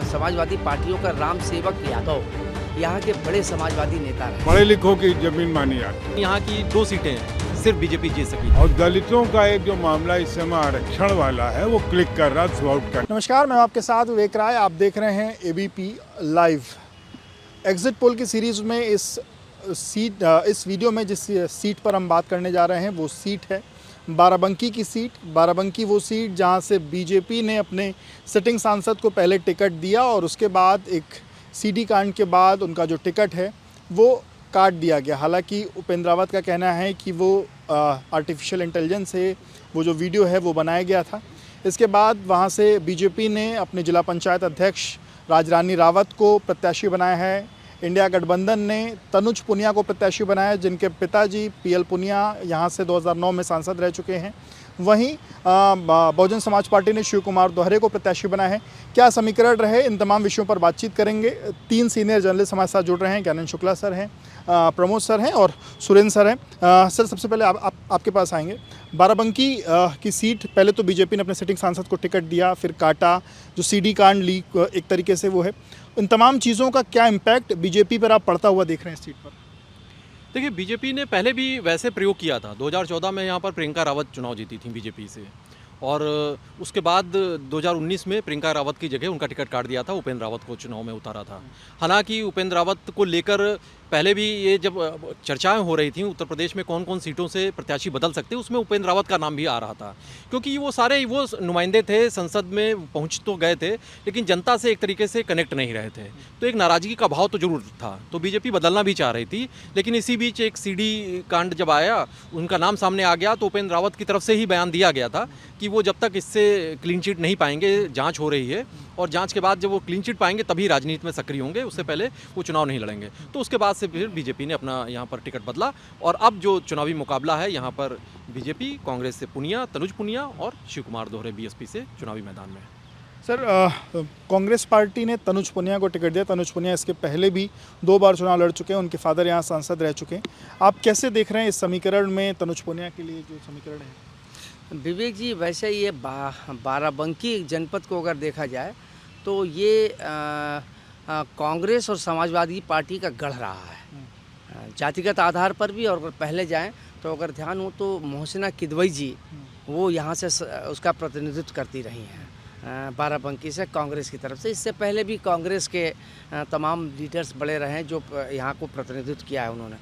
समाजवादी पार्टियों का राम सेवक यादव यहाँ के बड़े समाजवादी नेता रहे। पढ़े लिखों की जमीन मानी जाती है। यहाँ की 2 सीटें सिर्फ बीजेपी जीत सकी। और दलितों का एक जो मामला इस समय आरक्षण वाला है वो क्लिक कर रहा है, सॉल्व कर। नमस्कार, मैं आपके साथ विवेक राय। आप देख रहे हैं एबीपी लाइव। एग्जिट पोल की सीरीज़ में इस वीडियो में जिस सीट पर हम बात करने जा रहे हैं वो सीट है बाराबंकी की सीट। बाराबंकी वो सीट जहां से बीजेपी ने अपने सिटिंग सांसद को पहले टिकट दिया और उसके बाद एक सीडी कांड के बाद उनका जो टिकट है वो काट दिया गया। हालांकि उपेंद्र रावत का कहना है कि वो आर्टिफिशियल इंटेलिजेंस से वो जो वीडियो है वो बनाया गया था। इसके बाद वहां से बीजेपी ने अपने जिला पंचायत अध्यक्ष राजरानी रावत को प्रत्याशी बनाया है। इंडिया गठबंधन ने तनुज पुनिया को प्रत्याशी बनाया, जिनके पिताजी पीएल पुनिया यहाँ से 2009 में सांसद रह चुके हैं। वहीं बहुजन समाज पार्टी ने शिव कुमार दोहरे को प्रत्याशी बनाया है। क्या समीकरण रहे, इन तमाम विषयों पर बातचीत करेंगे। 3 सीनियर जर्नलिस्ट हमारे साथ जुड़ रहे हैं। ज्ञानंद शुक्ला सर हैं, प्रमोद सर हैं और सुरेंद्र सर हैं। सर, सबसे पहले आपके पास आएंगे। बाराबंकी की सीट, पहले तो बीजेपी ने अपने सिटिंग सांसद को टिकट दिया, फिर काटा, जो सीडी कांड लीक एक तरीके से वो है। इन तमाम चीज़ों का क्या इम्पैक्ट बीजेपी पर आप पड़ता हुआ देख रहे हैं इस सीट पर? देखिए, बीजेपी ने पहले भी वैसे प्रयोग किया था। 2014 में यहाँ पर प्रियंका रावत चुनाव जीती थी बीजेपी से, और उसके बाद 2019 में प्रियंका रावत की जगह उनका टिकट काट दिया था, उपेंद्र रावत को चुनाव में उतारा था। हालांकि उपेंद्र रावत को लेकर पहले भी ये जब चर्चाएं हो रही थी उत्तर प्रदेश में कौन कौन सीटों से प्रत्याशी बदल सकते, उसमें उपेंद्र रावत का नाम भी आ रहा था, क्योंकि वो सारे वो नुमाइंदे थे, संसद में पहुंच तो गए थे लेकिन जनता से एक तरीके से कनेक्ट नहीं रहे थे। तो एक नाराज़गी का भाव तो जरूर था, तो बीजेपी बदलना भी चाह रही थी। लेकिन इसी बीच एक सीडी कांड जब आया, उनका नाम सामने आ गया, तो उपेंद्र रावत की तरफ से ही बयान दिया गया था कि वो जब तक इससे क्लीन चिट नहीं पाएंगे, जाँच हो रही है, और जांच के बाद जब वो क्लीन चिट पाएंगे तभी राजनीति में सक्रिय होंगे, उससे पहले वो चुनाव नहीं लड़ेंगे। तो उसके बाद से फिर बीजेपी ने अपना यहाँ पर टिकट बदला, और अब जो चुनावी मुकाबला है यहाँ पर बीजेपी कांग्रेस से पुनिया, तनुज पुनिया और शिव कुमार दोहरे बीएसपी से चुनावी मैदान में। सर, कांग्रेस पार्टी ने तनुज पुनिया को टिकट दिया। तनुज पुनिया इसके पहले भी 2 बार चुनाव लड़ चुके हैं, उनके फादर यहाँ सांसद रह चुके हैं। आप कैसे देख रहे हैं इस समीकरण में तनुज पुनिया के लिए जो समीकरण है? विवेक जी, वैसे ये बाराबंकी जनपद को अगर देखा जाए तो ये कांग्रेस और समाजवादी पार्टी का गढ़ रहा है, जातिगत आधार पर भी। और अगर पहले जाएं तो अगर ध्यान हो तो मोहसिना किदवई जी वो यहाँ से उसका प्रतिनिधित्व करती रही हैं बाराबंकी से, कांग्रेस की तरफ से। इससे पहले भी कांग्रेस के तमाम लीडर्स बड़े रहे हैं जो यहाँ को प्रतिनिधित्व किया है उन्होंने।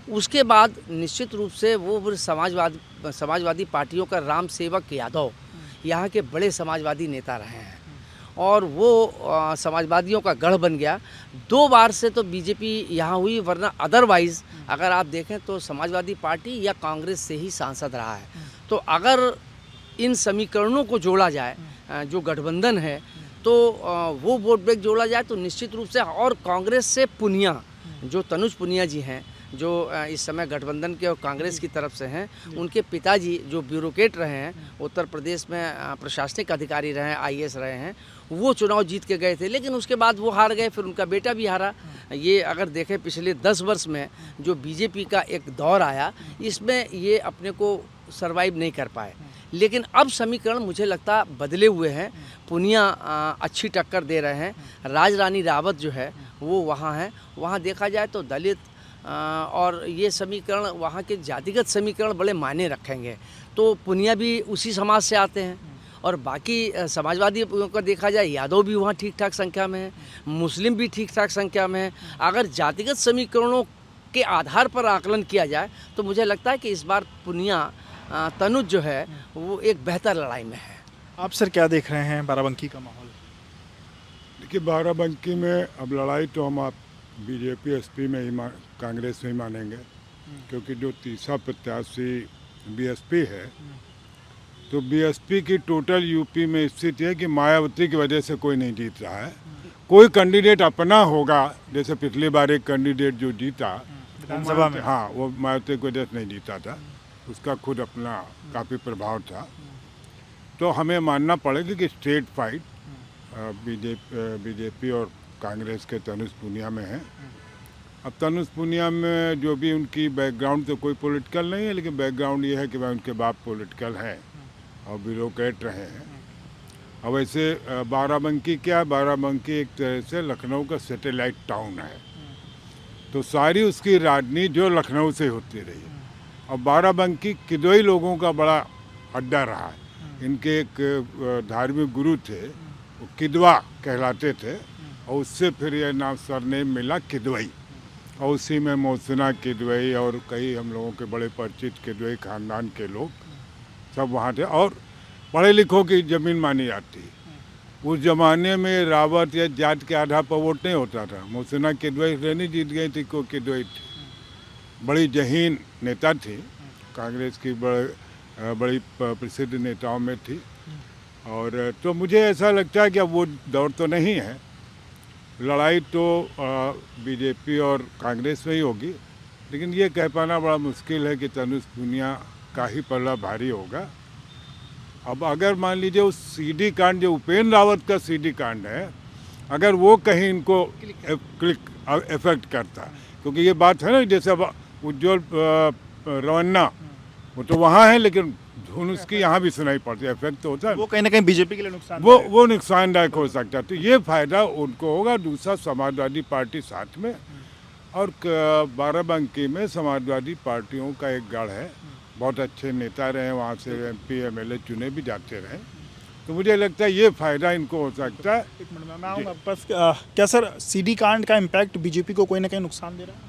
उसके बाद निश्चित रूप से वो समाजवादी पार्टियों का राम सेवक यादव यहाँ के बड़े समाजवादी नेता रहे हैं, और वो समाजवादियों का गढ़ बन गया। 2 बार से तो बीजेपी यहाँ हुई, वरना अदरवाइज़ अगर आप देखें तो समाजवादी पार्टी या कांग्रेस से ही सांसद रहा है। तो अगर इन समीकरणों को जोड़ा जाए, जो गठबंधन है, तो वो वोट बैंक जोड़ा जाए तो निश्चित रूप से, और कांग्रेस से पुनिया, जो तनुज पुनिया जी हैं, जो इस समय गठबंधन के और कांग्रेस की तरफ से हैं, उनके पिताजी जो ब्यूरोक्रेट रहे हैं, उत्तर प्रदेश में प्रशासनिक अधिकारी रहे हैं, आईएएस रहे हैं, वो चुनाव जीत के गए थे, लेकिन उसके बाद वो हार गए, फिर उनका बेटा भी हारा। ये अगर देखें पिछले 10 वर्ष में जो बीजेपी का एक दौर आया, इसमें ये अपने को सर्वाइव नहीं कर पाए। लेकिन अब समीकरण मुझे लगता बदले हुए हैं। पुनिया अच्छी टक्कर दे रहे हैं, राजरानी रावत जो है वो वहाँ है। वहाँ देखा जाए तो दलित और ये समीकरण, वहाँ के जातिगत समीकरण बड़े मायने रखेंगे। तो पुनिया भी उसी समाज से आते हैं, और बाकी समाजवादी का देखा जाए, यादव भी वहाँ ठीक ठाक संख्या में है, मुस्लिम भी ठीक ठाक संख्या में है। अगर जातिगत समीकरणों के आधार पर आकलन किया जाए तो मुझे लगता है कि इस बार पुनिया तनुज जो है वो एक बेहतर लड़ाई में है। आप सर क्या देख रहे हैं बाराबंकी का माहौल? देखिए, बाराबंकी में अब लड़ाई तो हम आप बीजेपी एसपी में ही कांग्रेस में ही मानेंगे, क्योंकि जो तीसरा प्रत्याशी बीएसपी है, तो बीएसपी की टोटल यूपी में स्थिति है कि मायावती की वजह से कोई नहीं जीत रहा है। कोई कैंडिडेट अपना होगा, जैसे पिछली बार एक कैंडिडेट जो जीता विधानसभा में, हाँ, वो मायावती की वजह से नहीं जीता था, उसका खुद अपना काफ़ी प्रभाव था। तो हमें मानना पड़ेगा कि स्टेट फाइट बीजेपी और कांग्रेस के तनुज पुनिया में है। अब तनुज पुनिया में जो भी उनकी बैकग्राउंड तो कोई पॉलिटिकल नहीं है, लेकिन बैकग्राउंड ये है कि वह उनके बाप पॉलिटिकल है और ब्यूरोक्रेट रहे हैं। अब वैसे बाराबंकी क्या है, बाराबंकी एक तरह से लखनऊ का सैटेलाइट टाउन है, तो सारी उसकी राजनीति जो लखनऊ से होती रही है। और बाराबंकी किदवई लोगों का बड़ा अड्डा रहा है। इनके एक धार्मिक गुरु थे, वो किदवा कहलाते थे, और उससे फिर यह नाम सरनेम मिला किदवई, और उसी में मोहसिना किदवई और कई हम लोगों के बड़े परिचित किदवई खानदान के लोग सब वहाँ थे। और पढ़े लिखों की ज़मीन मानी जाती है। उस ज़माने में रावत या जात के आधार पर वोट नहीं होता था। मोहसिना किदवई नहीं जीत गई थी, को किदवई थी, बड़ी जहीन नेता थी, कांग्रेस की बड़ी प्रसिद्ध नेताओं में थी। और तो मुझे ऐसा लगता है कि अब वो दौर तो नहीं है, लड़ाई तो बीजेपी और कांग्रेस में ही होगी, लेकिन ये कह पाना बड़ा मुश्किल है कि तनुज पुनिया का ही पल्ला भारी होगा। अब अगर मान लीजिए उस सीडी कांड जो उपेंद्र रावत का सीडी कांड है, अगर वो कहीं इनको क्लिक इफेक्ट करता, क्योंकि ये बात है ना, जैसे अब उज्ज्वल रवन्ना वो तो वहाँ है, लेकिन धुन उसकी यहाँ भी सुनाई पड़ती है, इफेक्ट तो होता है। वो कहीं ना कहीं बीजेपी के लिए नुकसान वो नुकसानदायक हो सकता है। तो ये फायदा उनको होगा। दूसरा, समाजवादी पार्टी साथ में, और बाराबंकी में समाजवादी पार्टियों का एक गढ़ है, बहुत अच्छे नेता रहे वहाँ से, MP MLA चुने भी जाते रहे, तो मुझे लगता है ये फायदा इनको हो सकता है। एक मिनट में मैं आऊँगा बस। क्या सर सीडी कांड का इम्पैक्ट बीजेपी को कोई ना कहीं नुकसान दे रहा है?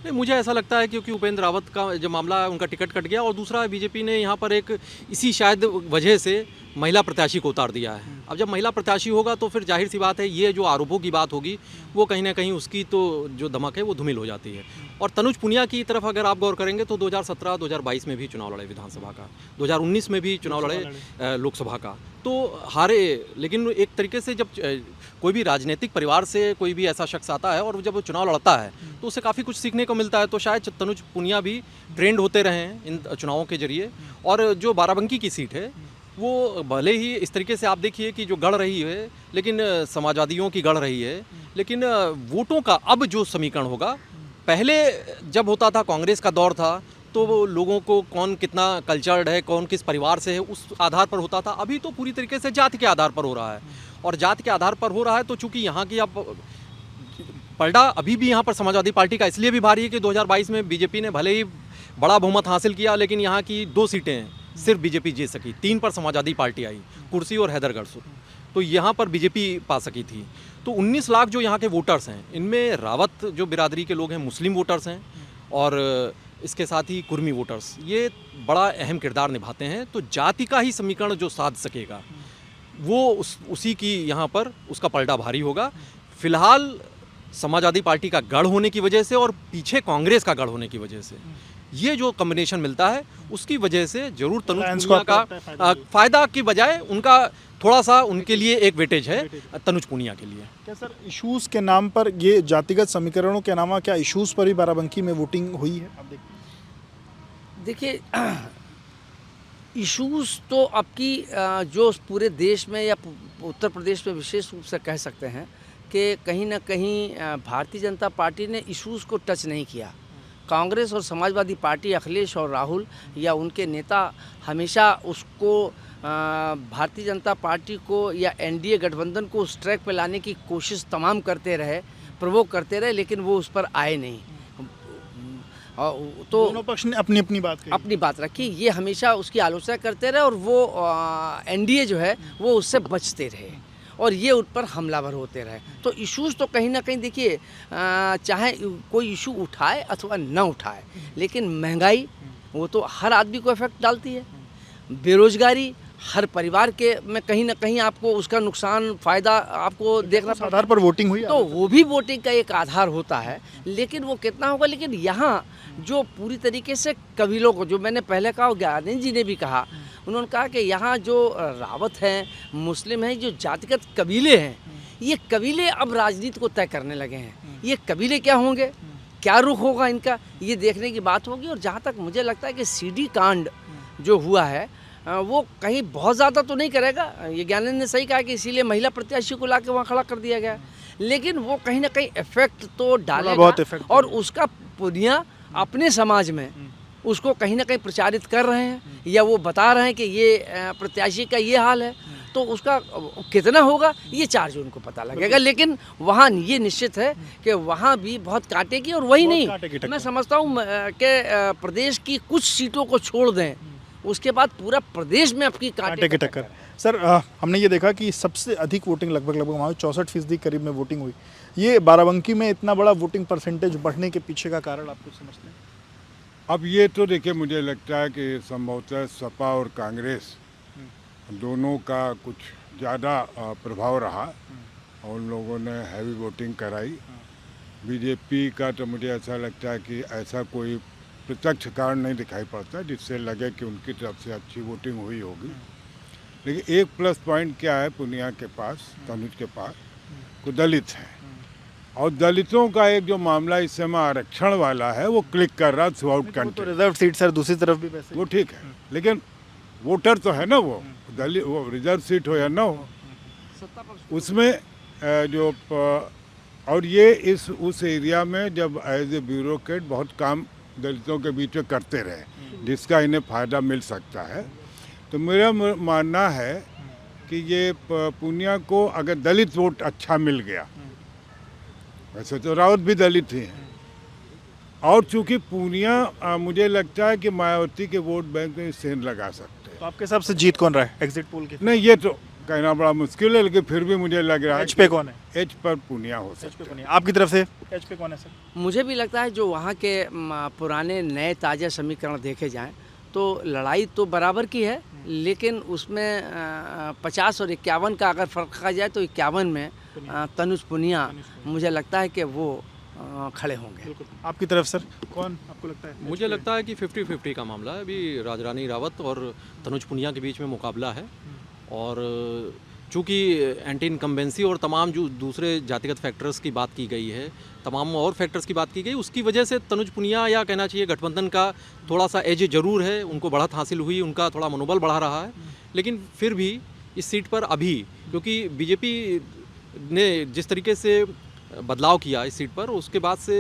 नहीं, मुझे ऐसा लगता है क्योंकि उपेंद्र रावत का जो मामला है, उनका टिकट कट गया, और दूसरा बीजेपी ने यहाँ पर एक इसी शायद वजह से महिला प्रत्याशी को उतार दिया है। अब जब महिला प्रत्याशी होगा तो फिर जाहिर सी बात है, ये जो आरोपों की बात होगी वो कहीं ना कहीं उसकी तो जो धमक है वो धूमिल हो जाती है। और तनुज पुनिया की तरफ अगर आप गौर करेंगे तो 2017-2022 में भी चुनाव लड़े विधानसभा का, 2019 में भी चुनाव लड़े लोकसभा का, तो हारे। लेकिन एक तरीके से जब कोई भी राजनीतिक परिवार से कोई भी ऐसा शख्स आता है और जब वो चुनाव लड़ता है तो उससे काफ़ी कुछ सीखने को मिलता है। तो शायद तनुज पुनिया भी ट्रेंड होते रहे हैं इन चुनावों के जरिए। और जो बाराबंकी की सीट है वो भले ही इस तरीके से आप देखिए कि जो गढ़ रही है, लेकिन समाजवादियों की गढ़ रही है, लेकिन वोटों का अब जो समीकरण होगा, पहले जब होता था कांग्रेस का दौर था तो वो लोगों को कौन कितना कल्चर्ड है, कौन किस परिवार से है, उस आधार पर होता था। अभी तो पूरी तरीके से जाति के आधार पर हो रहा है, और जाति के आधार पर हो रहा है तो चूंकि यहाँ की अब पलड़ा अभी भी यहाँ पर समाजवादी पार्टी का इसलिए भी भारी है कि 2022 में बीजेपी ने भले ही बड़ा बहुमत हासिल किया, लेकिन यहाँ की 2 सीटें सिर्फ बीजेपी जीत सकी, 3 पर समाजवादी पार्टी आई, कुर्सी और हैदरगढ़, तो यहाँ पर बीजेपी पा सकी थी। तो 19 लाख जो यहाँ के वोटर्स हैं, इनमें रावत जो बिरादरी के लोग हैं, मुस्लिम वोटर्स हैं, और इसके साथ ही कुर्मी वोटर्स, ये बड़ा अहम किरदार निभाते हैं। तो जाति का ही समीकरण जो साध सकेगा वो उसी की यहाँ पर उसका पलड़ा भारी होगा। फिलहाल समाजवादी पार्टी का गढ़ होने की वजह से और पीछे कांग्रेस का गढ़ होने की वजह से ये जो कॉम्बिनेशन मिलता है, उसकी वजह से जरूर तनुज पुनिया का फायदा की बजाय उनका थोड़ा सा उनके लिए एक वेटेज है तनुज पुनिया के लिए। क्या सर इश्यूज़ के नाम पर, ये जातिगत समीकरणों के अलावा क्या इश्यूज़ पर भी बाराबंकी में वोटिंग हुई है? आप देखिए, इश्यूज़ तो आपकी जो पूरे देश में या उत्तर प्रदेश में विशेष रूप से कह सकते हैं कि कहीं ना कहीं भारतीय जनता पार्टी ने इश्यूज़ को टच नहीं किया। कांग्रेस और समाजवादी पार्टी, अखिलेश और राहुल या उनके नेता हमेशा उसको भारतीय जनता पार्टी को या NDA गठबंधन को उस ट्रैक पे लाने की कोशिश तमाम करते रहे, प्रोवोक करते रहे, लेकिन वो उस पर आए नहीं। तो दोनों पक्ष ने अपनी बात रखी, ये हमेशा उसकी आलोचना करते रहे, और वो NDA जो है वो उससे बचते रहे, और ये उन पर हमलावर होते रहे। तो इश्यूज़ तो कहीं ना कहीं देखिए, चाहे कोई इशू उठाए अथवा न उठाए, लेकिन महंगाई वो तो हर आदमी को इफेक्ट डालती है। बेरोजगारी हर परिवार के में कहीं ना कहीं आपको उसका नुकसान फ़ायदा आपको देखना पड़ता है। आधार पर वोटिंग हुई, तो वो भी वोटिंग का एक आधार होता है, लेकिन वो कितना होगा। लेकिन यहाँ जो पूरी तरीके से कबीलों को, जो मैंने पहले कहा, ज्ञानेंद्र जी ने भी कहा, उन्होंने कहा कि यहाँ जो रावत हैं, मुस्लिम हैं, जो जातिगत कबीले हैं, ये कबीले अब राजनीति को तय करने लगे हैं। ये कबीले क्या होंगे, क्या रुख होगा इनका, ये देखने की बात होगी। और जहाँ तक मुझे लगता है कि सीडी कांड जो हुआ है वो कहीं बहुत ज़्यादा तो नहीं करेगा। ये ज्ञानेंद्र ने सही कहा कि इसीलिए महिला प्रत्याशी को लाके वहाँ खड़ा कर दिया गया, लेकिन वो कहीं ना कहीं इफेक्ट तो डालेगा। और उसका पुनिया अपने समाज में उसको कहीं ना कहीं प्रचारित कर रहे हैं, या वो बता रहे हैं कि ये प्रत्याशी का ये हाल है। तो उसका कितना होगा ये 4 जून को पता लगेगा। लेकिन वहाँ ये निश्चित है कि वहाँ भी बहुत काटेगी, और वही बहुत काटेगी नहीं, टक्कर। मैं समझता हूँ कि प्रदेश की कुछ सीटों को छोड़ दें, उसके बाद पूरा प्रदेश में आपकी कांटे की टक्कर। सर हमने ये देखा कि सबसे अधिक वोटिंग लगभग वहाँ 64% करीब में वोटिंग हुई। ये बाराबंकी में इतना बड़ा वोटिंग परसेंटेज बढ़ने के पीछे का कारण आप कुछ समझते हैं? अब ये तो देखिए, मुझे लगता है कि संभवतः सपा और कांग्रेस दोनों का कुछ ज़्यादा प्रभाव रहा और उन लोगों ने हैवी वोटिंग कराई। बीजेपी का तो मुझे ऐसा लगता है कि ऐसा कोई प्रत्यक्ष कारण नहीं दिखाई पड़ता जिससे लगे कि उनकी तरफ से अच्छी वोटिंग हुई होगी। लेकिन एक प्लस पॉइंट क्या है, पूर्णिया के पास, तनुज के पास को दलित हैं, और दलितों का एक जो मामला इस समय आरक्षण वाला है वो क्लिक कर रहा थ्रू आउट तो कंट्री। रिजर्व सीट सर दूसरी तरफ भी वैसे वो ठीक है, लेकिन वोटर तो है ना, वो दलित, वो रिजर्व सीट हो या ना हो, उसमें और ये उस एरिया में जब एज ए ब्यूरोक्रेट बहुत काम दलितों के बीच में करते रहे, जिसका इन्हें फ़ायदा मिल सकता है। तो मेरा मानना है कि ये पूर्णिया को अगर दलित वोट अच्छा मिल गया, वैसे तो रावत भी दलित ही हैं, और चूंकि पूर्णिया मुझे लगता है कि मायावती के वोट बैंक में सेंध लगा सकते हैं। तो आपके हिसाब से जीत कौन रहा है एग्जिट पोल के? नहीं, ये तो कहना बड़ा मुश्किल है, लेकिन फिर भी मुझे लग रहा है एच पे कौन है? एच पर पूर्णिया हो एच सकता पे है। कौन है? आपकी तरफ से एच पे कौन है सर? मुझे भी लगता है जो वहाँ के पुराने नए ताज़ा समीकरण देखे जाएं तो लड़ाई तो बराबर की है, लेकिन उसमें 50 और 51 का अगर फ़र्क रखा जाए तो 51 में तनुज पुनिया मुझे लगता है कि वो खड़े होंगे। आपकी तरफ सर कौन आपको लगता है? मुझे लगता है कि 50-50 का मामला है। अभी राजरानी रावत और तनुज पुनिया के बीच में मुकाबला है, और चूँकि एंटी इनकम्बेंसी और तमाम जो दूसरे जातिगत फैक्टर्स की बात की गई है, तमाम और फैक्टर्स की बात की गई, उसकी वजह से तनुज पुनिया, या कहना चाहिए गठबंधन का थोड़ा सा एज जरूर है, उनको बढ़त हासिल हुई, उनका थोड़ा मनोबल बढ़ा रहा है। लेकिन फिर भी इस सीट पर अभी, क्योंकि बीजेपी ने जिस तरीके से बदलाव किया इस सीट पर, उसके बाद से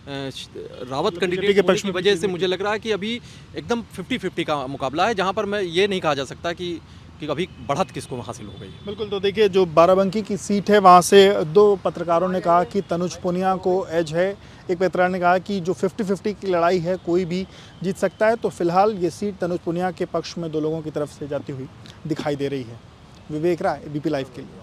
रावत कैंडिडेट होने की वजह से मुझे लग रहा है कि अभी एकदम 50-50 का मुकाबला है, जहाँ पर मैं ये नहीं कहा जा सकता कि अभी बढ़त किसको हासिल हो गई। बिल्कुल। तो देखिए, जो बाराबंकी की सीट है वहाँ से 2 पत्रकारों ने कहा कि तनुज पुनिया को एज है, एक पत्रकार ने कहा कि जो 50-50 की लड़ाई है कोई भी जीत सकता है। तो फिलहाल ये सीट तनुज पुनिया के पक्ष में 2 लोगों की तरफ से जाती हुई दिखाई दे रही है। विवेक राय, एबीपी लाइव के लिए।